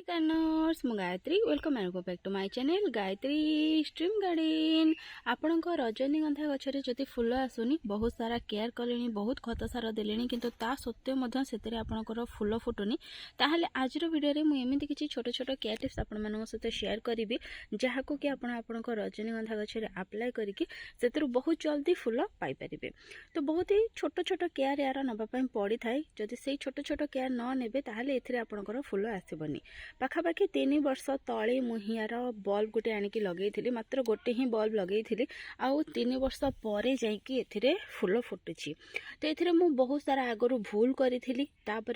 Gardner's मु Gayatri welcome and go back to my channel Gayatri stream garden. आपण रजनीगंधा गछरे जदि फूल आसुनी बहुत सारा केयर कले बहुत खत सार देले किंतु ता सत्वे से आपणकर फूल फुटुनी ताहले आज वीडियो में एमती किसी छोट छोट केयर टिप्स आपण मान सहित शेयर करी जहाँको कि आपण रजनीगंधा गछरे अप्लाई करके से बहुत जल्दी फूल पाइपर। तो बहुत ही छोट छोट केयर यार नापी पड़ी थाए जदि से छोट छोट केयर न नेबे ताहले एथिरे आपणकर फूल आसबनी। पाखापाखि 3 वर्ष तले मुहियार बल्ब गोटे आनिकी लगे मात्र गोटे ही बल्ब लगे आउ 3 वर्ष पर जाइए फूल फुटुची। तो ये मु बहुत सारा आगु भूल करी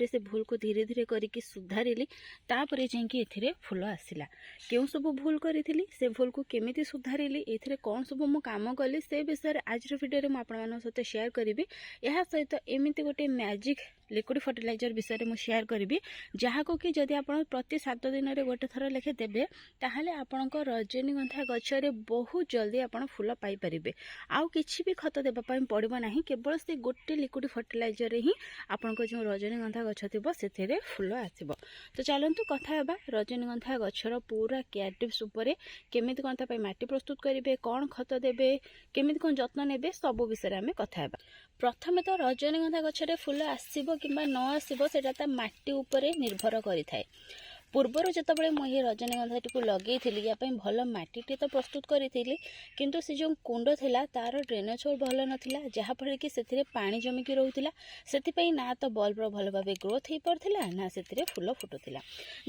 से भूल को धीरे धीरे करके सुधारिली तापर जाइए फूल आसला। क्यों सब भूल करी से भूल को केमिति सुधारिली एथिरे कौन सब मु काम कली से विषय आज वीडियो में आपण सहित शेयर करी। यह सहित एमती गोटे मैजिक लिक्विड फर्टिलाइजर विषय में शेयर करी जहाँ को कि जदि आप प्रति 7 दिन में गोटे थर लेखे देवे ताहले आपण रजनीगंधा गछरे बहुत जल्दी आप फूल पाइपर। आउ किछि भी खत देवाई पड़ो ना केवल से गोटे लिक्विड फर्टिलाइजर ही आपण जो रजनीगंधा गछ थो से फूल आसब। तो चलतु कथा रजनीगंधा गछर पूरा केयर टिप्स उपर केमिति कौन माटी प्रस्तुत करेंगे कौन खत देवे केमिति कौन जत्न नेबे सब विषय आम कथा। प्रथमे तो रजनीगंधा गछरे फूल आसब कि न आसब से माटी उपरे निर्भर करि थाए। पूर्वर जितेबाला मुझे रजनीगंधा को लगे भल मटी तो प्रस्तुत करी किंतु से जो कुंड थिला तार ड्रेनेज होल भल नाला जहाँफल कि से पानी जमिकी रोला से ना तो बल्बर भल भाव ग्रोथ हो पारा ना से फूल फुटुला।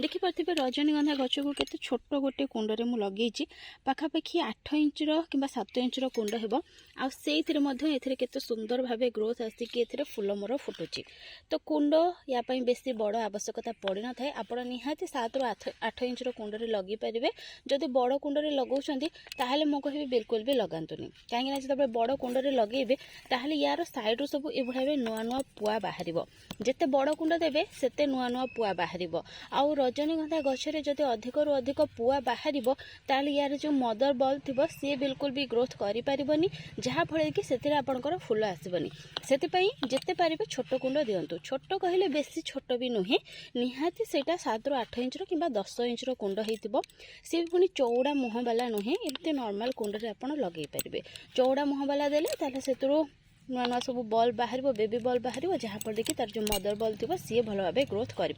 देखिपे रजनीगंधा गछ को केते छोट गोटे कुंडे मुझे लगे पाखापाखि 8 इंच कि 7 इंच कुंड हो आते सुंदर भाव ग्रोथ आसिकी फूल मोर फुटुची। तो कुंड या बेसी बड़ आवश्यकता पड़ न था आप निहाती 7 ରୁ 8 इंच कुंडे लगे पारे। जदि बड़ कुंडे लगाउछंती ताहले मो कहिबे बिल्कुल भी लगातुनी कहीं जो बड़ कुंडे लगेबे ताहले यार साइड सब ये नुआ नुआ पुआ बाहर जिते बड़ कुंड देवे सेते नुआ नुआ पुआ बाहर। आउ रजनीगंधा गछरे जदि अधिक रु अधिक पुआ बाहर ताहले यार जो मदर बल्ब थी सी बिल्कुल भी ग्रोथ करि परिबनी जहाँफल कि से आपणकर फूल आसबनी। सेतिपई जिते पारिबे छोट कुंड दियंतु। छोट कहले बेसी छोट भी नुहे निहाती सेटा 7 ରୁ 8 इंच कि 10 इंच कुंड हो सी पुणी चौड़ा मुह वाला नुहे एमती नॉर्मल कुंडे आप लगे पारे। चौड़ा मुह वाला देले ताले से नुआ नुआ सब बल्ब बाहर बेबी बल्ब बाहर जहाँफल देखिए तार जो मदर बल्ब थी सी भल भाव ग्रोथ करें।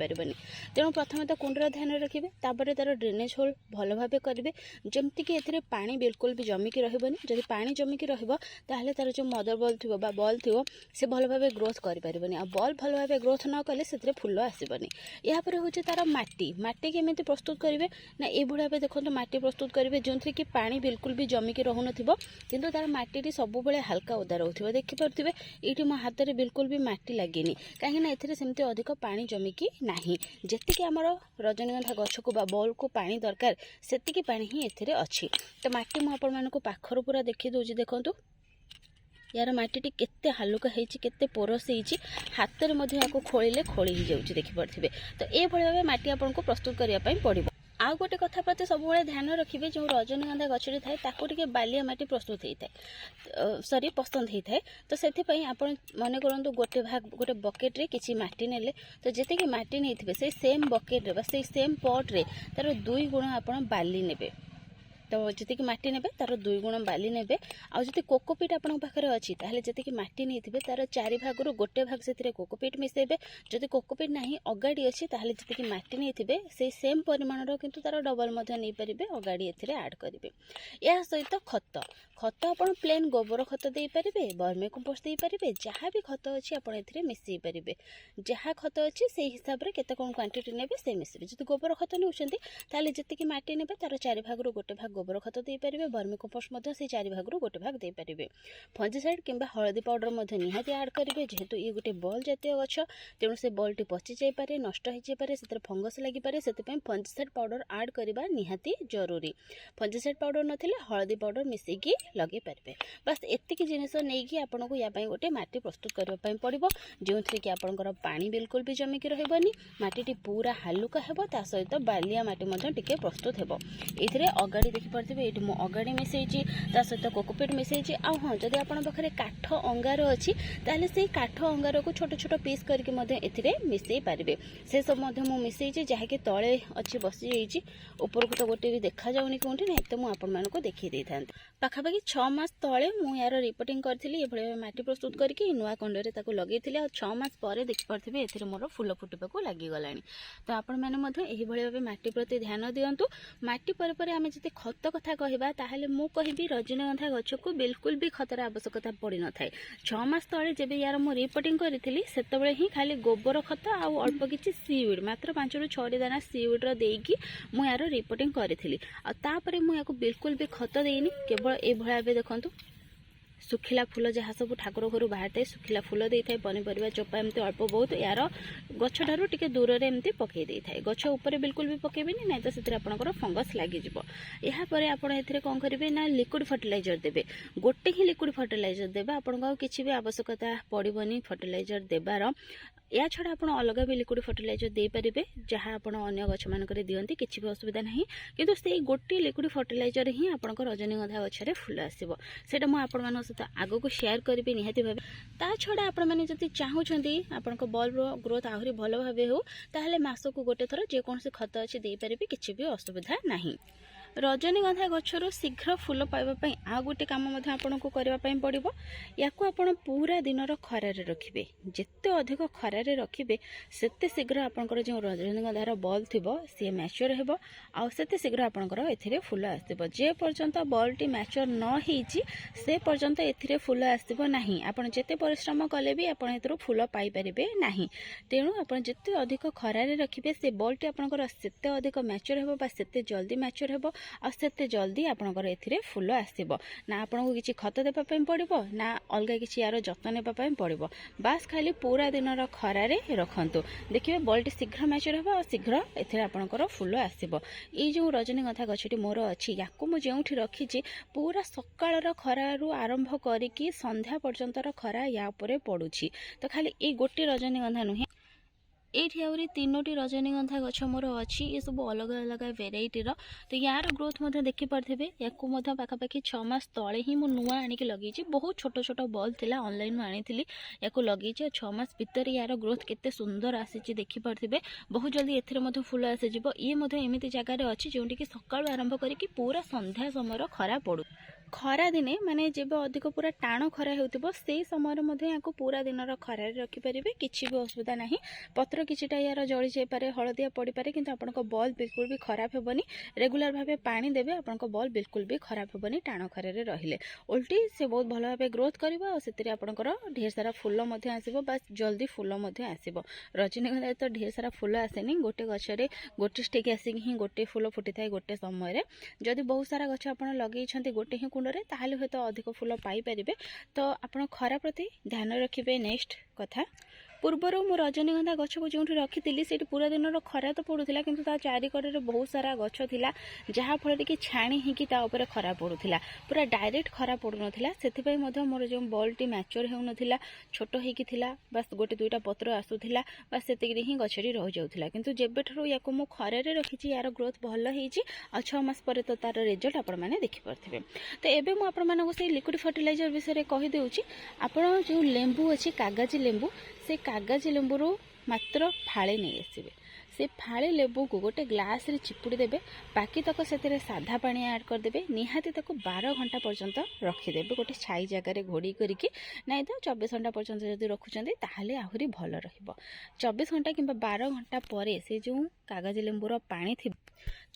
तेणु प्रथम तो कुंडर ध्यान रखिए तापर तार ड्रेनेज होल भल भाव करेंगे जमती कि एथिरे पानी बिल्कुल भी जमिकी रही। जब पानी जमिकी रहा तार जो मदर बल्ब थी बल्ब थी से भल भाव ग्रोथ करें आ बल्ब भल भाव ग्रोथ न कले से फूल आसबनी। यापर हूँ तार माटी माटी केमी प्रस्तुत करेंगे ना ये भाव देखो माटी प्रस्तुत करेंगे जो थी कि पानी बिल्कुल भी जमिकी रहू न किंतु तार माटी सब हल्का ओदा रोथे। देखिए ये मो हाथ में बिल्कुल भी माटी लगे कहीं सेमती अधिक पानी जमिकी ना जी आम रजनीगंधा गछ को बॉल को पानी दरकार से पानी ही एथिरे अच्छी। तो माटी मुझे पाखर पूरा देखी दूसरी देखूँ यार माटी केते हालुका केते पोरस हाथ में खोलिले खोली ही जाऊँगी देखिपे। तो ये भाव माटी आपको प्रस्तुत करने पड़ो। आउ गोटे कथा प्रति सब ध्यान रखिए जो रजनीगंधा गछरे थाए ताकू टिके बालिया माटी प्रस्तुत होता है सॉरी पसंद होता है। तो से आप मन करूँ गोटे भाग गोटे बकेट रे किसी माटी नेले तो जिते कि माटी नहीं से सेम बकेट रे से सेम पॉट रे तार 2 गुण आप बाली नेबे। तो जी माटी ने तार 2 गुण बाली ने आदि कोकोपीट आप अच्छी ताहले जी माटी नहीं तार 4 भाग गोटे भाग से कोकोपीट मिसेबे। जदि कोकोपीट ना अगाड़ी अच्छी ताहले जी माटी नहीं से सेम परिमाणर किंतु तार डबल नहीं पारे अगाड़ी एथिरे ऐड करेंगे। या सहित खत खत आप प्लेन गोबर खत दे पारे वर्मी कंपोस्ट दे पारे जहाँ भी खत अच्छी आप मिसई पारे जहाँ खत अच्छी से हिसाब से केते कौन क्वांटिटी ने से मिसेबे। जदि गोबर खत नौकरी जी माटी ने तार 4 भाग गोटे भाग गोबर खत दे पारे वर्मी कंपोस्ट से 4 भाग गोटे भाग दे पारे। फंजीसाइड किंबा हलदी पाउडर निहाती ऐड करेंगे जेहेतु ये गोटे बॉल जातीय गछ तेणु से बॉल टी पचि जाई पारे नष्ट हो जाई पारे से फंगस लगी पारे से फंजीसाइड पाउडर ऐड करवा निहाती जरूरी। फंजीसाइड पाउडर नथिले हलदी पाउडर मिसेकी लगे पारे। बस एतिक जिनिस नहीं आपको या गोटे माटी प्रस्तुत करने पड़ो जो थी कि आपंकर पानी बिल्कुल भी जमिकी रही माटी पूरा हालुका है सहित बालिया माटी टिके प्रस्तुत हो। ये अगाड़ी देखिए देखिपे ये मुझे अगाड़ी मिसई ता सहित कोकोपीट मिसई आ हाँ जदि आप पाखे काठ अंगार अच्छी ताहले से काठ अंगार को छोट छोट पीस करके मिसई पारे से सब मिसई जहाँकि तले अच्छी बसी जाइए ऊपर को तो गोटे भी देखा जाऊनी कौटी ना तो मुझे देखी था पाखापाखि 6 मास तले मुझे यार रिपोर्टिंग करी ये माटी प्रस्तुत करके नुआ कंडे लगे 6 मास पर देखिपे ये मोर फुल फुटवाक लगिगला तो आपण मैंने भाव माटी प्रति ध्यान दिंतु माटी पर आम जी खत कथा कहवा ताहले मु कहबी रजनीगंधा गछ को बिल्कुल भी खतर आवश्यकता पड़ न था 6 मास तले जब यार मु रिपोर्टिंग करी से ही खाली गोबर खत आउ अल्प किसी सीविड मात्र 5 ରୁ 6 दाना सीविड्र देकी मु यार रिपोर्टिंग करी आपर मुझे बिल्कुल भी खत देनी केवल ये भाव देखूँ सुखिला फूल जहाँ सब ठाकुर घर बाहर थाए सुखिला फूल दे था पनीपरिया चोपा एमती अल्प बहुत यार गछ ठारू टिके दूर में एमती पकई दे था गछ ऊपर बिल्कुल भी पकेबेनी ना तो से आपंकर फंगस लगे यापर आपड़ कौन करेंगे ना लिक्विड फर्टिलाइजर देवे गोटे ही लिक्विड फर्टिलाइजर देवे आपको किसी भी आवश्यकता पड़ोनी फर्टिलाइजर देवार या छड़ा आप अलग भी लिक्विड फर्टिलाइजर दे पारे जहाँ आप गछ मानक दिखती किसी भी असुविधा ना कि से गोटे लिक्विड फर्टिलाइजर ही आप रजनीगंधा गछरे फुल आसो से सहित आग को शेयर करेंगे निहाती भाव ता छड़ा आपण मैंने जब चाहूँगी आपण बल्ब ग्रोथ आहरी भल भाव हो ताहले मासक गोटे थर जेकोसी खत अच्छी दे पारे किसी भी असुविधा नहीं रजनीगंधा गछर शीघ्र फूल पाइबापी आ गोटे कम आपन को करने पड़ो या पूरा दिन खरार रखिए जिते अधिक खरार रखिए सेते शीघ्र आपंकर जो रजनीगंधार बल्ब थी सी मैच्योर हो आते शीघ्र आपंकर ए फूल आसो जे पर्यंत बल्ब टी मैच्योर न से पर्यंत ए फूल आसो ना आपड़ जिते परिश्रम कले भी आप फूल पाइपर ना तेणु आप जिते अधिक खरार रखिए से बल्ब टी आपंकर सेते अधिक मैच्योर हो से जल्दी मैच्योर हो आते जल्दी आपंकर ए फूल आसो ना आपन को किसी खत देवाई पड़ो ना अलग किसी यार जत्न नापी पड़ो बास खाली पूरा दिन खरारे रखु देखिए बल्ब शीघ्र मैच्योर हो शीघ्र एपंकर फूल आसो ये जो रजनीगंधा गछटी मोर अच्छी या मुझे रखी पूरा सकाल खरार आरंभ करी संध्या पर्यंतर खरा या पड़ुछि तो खाली ये गोटे रजनीगंधा नुहे ये आहरी 3टी रजनीगंधा गछ मोर अच्छी ये सब अलग अलग वेराइटीर तो यार ग्रोथ देखिपे या पाखापाखि 6 मास तले ही मुझे नुआ आणिक लगे बहुत छोट छोट बल्ब थिला ऑनलाइन आनी या लगे 6 मास भितर यार ग्रोथ केते सुंदर आसी देखिपे बहुत जल्दी ए फूल आसीज ये एमती जगार अच्छी जोटी कि सकाल आरंभ करके पूरा संध्या समय खरा पड़ू खरा दिने माने जब अधिक पूरा टाण खरा हो समय पूरा दिन खरार रखिपारे किसी भी असुविधा ना पत्र किछिटा यार जली जापे हलदिया पड़ पारे कि आपको बल्ब बिल्कुल भी खराब हेबनी रेगुलर भाव पानी देवे आपको बल्ब बिल्कुल भी खराब हेबनी टाण खरारे रहिले उल्टी से बहुत भल भाव ग्रोथ करिवो से आपंकर ढेर सारा फूल आसो बस जल्दी फूल आसो रजनीगंधा तो ढेर सारा फूल आसेनी गोटे गछरे गोटे स्टिक आसिक ही गोटे फूल फुटी थाए गोटे समय जदि बहुत सारा गछ आप लगे गोटे ही कुंडरे ताहले हयतो अधिक फूल पाई परिबे तो आपण खरा प्रति ध्यान रखिबे नेक्स्ट कथा पूर्वर मु रजनीगंधा गछ को जो रखी से पूरा दिन खरा तो पड़ूला कि चारिकड़े बहुत सारा गछ थिला जहाँ फल कि छाणी ही खरा पड़ूला पूरा डायरेक्ट खरा पड़ू नाला से मोर जो बल्ब टी मैच्योर होना छोट होता बस गोटे दुईटा पत्र आसूला बस से ही गछटी रही जाऊला कि जब या खरारे रखी यार ग्रोथ भल हो 6 मास पर तो तार रिजल्ट आपण मैंने देखिपे तो एबे मु आपण मानक से लिक्विड फर्टिलाइजर विषय कहीदे आपड़ जो लेंबू अच्छी कागजी लेंबू से कागज लेंबू मात्र फाड़े नहीं आसबे से फाड़े लेंबू को गोटे ग्लास रे चिपुड़ी देबे बाकी तक से साधा पानी ऐड करदे निहाती 12 घंटा पर्यंत रखिदेवे गोटे छाई जगार घोड़ी करके नहीं तो 24 घंटा पर्यंत जब रखुंट ताहले आहरी भल रहिबो 24 घंटा कि 12 घंटा पर से जो कागज लेंबूर पानी थी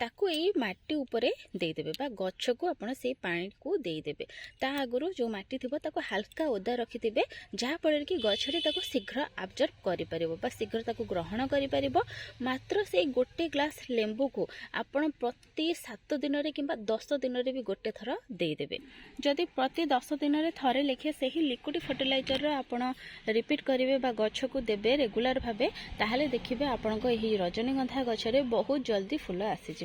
ताकू यही माटी उपरे देदेबे बा गछ को आपण से पानी को देदेबे ता आगुरु जो माटी थिबो ताकू हल्का ओदा रखिथिबे जहाँ फल कि गछरे ताकू शीघ्र अब्जर्व करि परिबो बा शीघ्र ताकू ग्रहण करि परिबो मात्र से गोटे ग्लास लेंबू को आपण प्रति 7 दिन रे किंबा 10 दिन रे भी गोटे थर देदेबे जदि प्रति 10 दिन रे थरे लेखे सही लिक्विड फर्टिलाइजर रो आपण रिपीट करिवे बा गछ को देबे रेगुलर भाबे ताहले देखिबे आपण को एही रजनीगंधा गछरे बहुत जल्दी फूल आसीज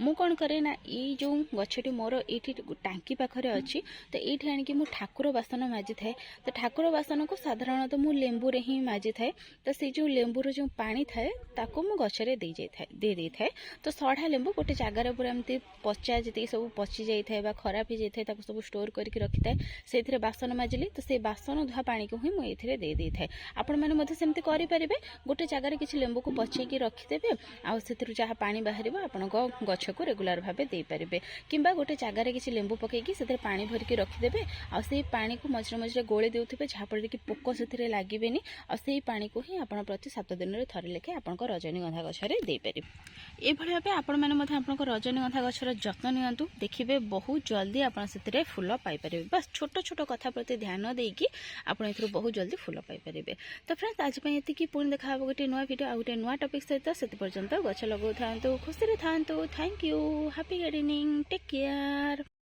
मु कौन करे ना ये जो गछटी मोर ये टांकी पाखरे अच्छी तो ये आणिकी मु ठाकुर बासन माजि थाए तो ठाकुर बासन को साधारणतः मु लेंबू रे ही माजि थाए तो से जो लेंबूर जो पानी थाए ताको मु गछरे दे थाए तो सढ़ा लेंबू गोटे जगार पूरा एमती पचा जी सब पचि जाए खराब हो जाए सब स्टोर करके रखी थाए से बासन माजिली तो से बासन धुआ पानी को ही मुझे दे थाए आपण मैंने सेमती करें गोटे जगार किसी लेंबू को पचेकी रखिदेवे आउ से जहाँ पानी बाहर आपण गछ को रेगुलर भाव दे पारे कि गोटे जगार किसी लेंबू पकईकी से पानी भरिकी रखिदेवे आउ से पानी को मझे मझे गोली देउथिबे जहाँफल कि पोक से लगे और से पानी को ही आप प्रति 7 दिन में थरे लेखे आप रजनीगंधा गछरे दे पारे ये भाव आपण मैंने आप रजनीगंधा गछर जत्न नियंतु देखिए बहुत जल्दी आप फूल पाइपर बस छोट छोट कथा प्रति ध्यान देकी आप बहुत जल्दी फूल पाइपर तो फ्रेंड्स आज ये पुणी देखा गोटे नुआ वीडियो आ गोटे नुआ टॉपिक सहित से पर्यंत गछ लगौ था खुशी था thank you happy gardening take care.